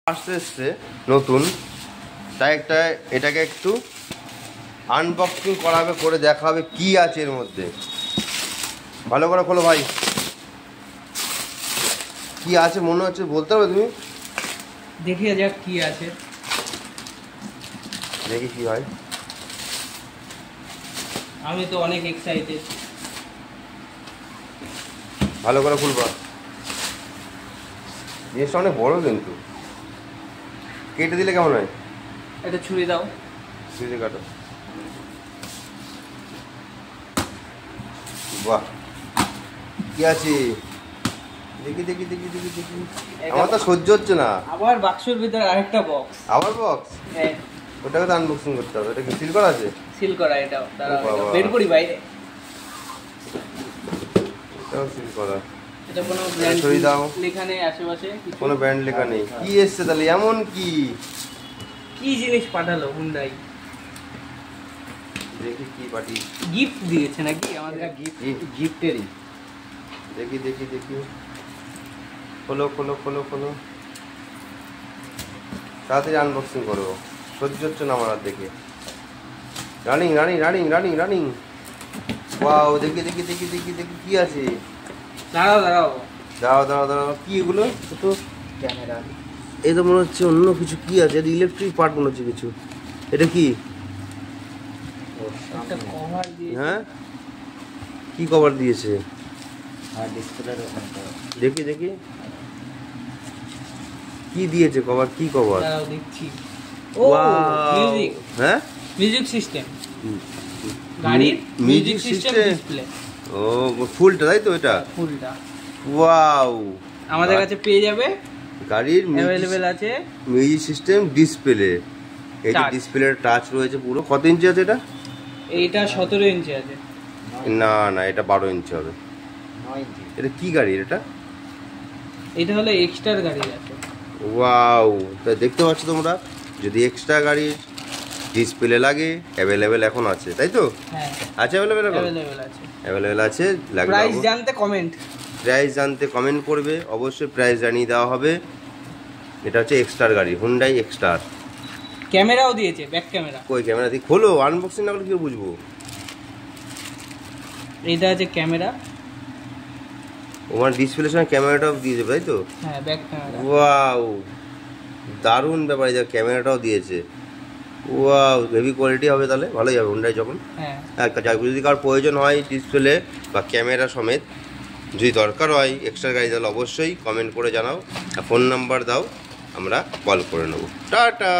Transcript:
আসছে নতুন, তাই এটাকে একটু আনবক্সিং করা হবে, করে দেখা হবে কি আছে এর মধ্যে। ভালো করে খোলো ভাই, কি আছে মনে হচ্ছে বলতে হবে তুমি? দেখি যাক কি আছে, দেখি কি হয়। আমি তো অনেক এক্সাইটেড। ভালো করে খুলবা, জিনিসটা অনেক বড় কিন্তু। কেটে দিলে কেমন হয়? একটা ছুরি দাও, ছুরি কাটো। বাহ, কি আছে দেখি দেখি দেখি দেখি দেখি। আমার তো সহ্য হচ্ছে না। আবার বাক্সের ভিতরে আরেকটা বক্স। আবার বক্স? হ্যাঁ, ওটাকে তো আনবক্সিং করতে হবে। এটা কি সিল করা আছে? সিল করা। এটাও বাবা। বের করি বাইরে। এটাও সিল করা। এটা কোনো ব্র্যান্ড ছড়ি দাও। লেখা নেই আশেপাশে, কোনো ব্র্যান্ড লেখা নেই। কি এসছে তাহলে এমন? কি কি জিনিস পাঠালো হুন্ডাই? দেখি কি পার্টি গিফট দিয়েছে নাকি আমাদের? গিফটেরই। দেখি দেখি দেখি, খোলো খোলো খোলো খোলো, তাড়াতাড়ি আনবক্সিং করো। সহ্য হচ্ছে না আমার আর দেখে। Running running running running running. Wow, দেখি দেখি দেখি দেখি দেখি কি আছে। দাঁড়াও দাঁড়াও দাঁড়াও দাঁড়াও দাঁড়াও, কি এগুলো? তো ক্যামেরা। এই তো মনে হচ্ছে অন্য কিছু। কি আছে? এটা ইলেকট্রিক পার্ট মনে হচ্ছে কিছু। এটা কি? একটা কভার দিয়ে। হ্যাঁ, কি কভার দিয়েছে? আর ডিসপ্লের ওখানটা দেখি দেখি কি দিয়েছে কভার। কি কভার? দাঁড়াও দেখছি। ও ওয়াও, মিউজিক। হ্যাঁ, মিউজিক সিস্টেম, গাড়ির মিউজিক সিস্টেম ডিসপ্লে। ও, ফুলটা তাই তো? এটা ফুলটা ওয়াও, আমাদের কাছে পেয়ে যাবে। গাড়ির অ্যাভেলেবেল আছে মিউজিক সিস্টেম ডিসপ্লে। এই যে Touch। ডিসপ্লের টাচ রয়েছে পুরো। কত ইঞ্চি আছে এটা? এইটা 17 ইঞ্চি আছে। না না, এটা 12 ইঞ্চি হবে। 9 ইঞ্চি। এটা কি গাড়ি এটা? এটা হলো এক্সট্রার গাড়ি আছে। ওয়াও, তা দেখতে পাচ্ছ তোমরা, যদি এক্সট্রা গাড়ির ডিসপ্লে লাগে অ্যাভেলেবেল এখন আছে, তাই তো? হ্যাঁ, আছে অ্যাভেলেবেল এখন? অ্যাভেলেবেল আছে। অ্যাভেলেবেল আছে। লাগবে প্রাইস জানতে কমেন্ট। প্রাইস জানতে কমেন্ট করবে, অবশ্যই প্রাইস জানিয়ে দেওয়া হবে। এটা হচ্ছে এক্সট্রার গাড়ি, হুন্ডাই এক্সট্রার। ক্যামেরাও দিয়েছে, ব্যাক ক্যামেরা। কই ক্যামেরা দিয়ে খোলো, আনবক্সিং না করলে কি বুঝবো? এইটা আছে ক্যামেরা। ওর ডিসপ্লের সঙ্গে ক্যামেরাটাও দিয়ে যাবে, তাই তো? হ্যাঁ, ব্যাক ক্যামেরা। ওয়াও, দারুণ ব্যাপার। এই যে ক্যামেরাটাও দিয়েছে। ওয়াও, হেভি কোয়ালিটি হবে তাহলে, ভালোই হবে হুন্ডাই যখন। হ্যাঁ, যদি কারোর প্রয়োজন হয় ডিসপ্লে বা ক্যামেরা সমেত, যদি দরকার হয় এক্সট্রা গাড়ি, তাহলে অবশ্যই কমেন্ট করে জানাও, ফোন নাম্বার দাও, আমরা কল করে নেবো। টাটা।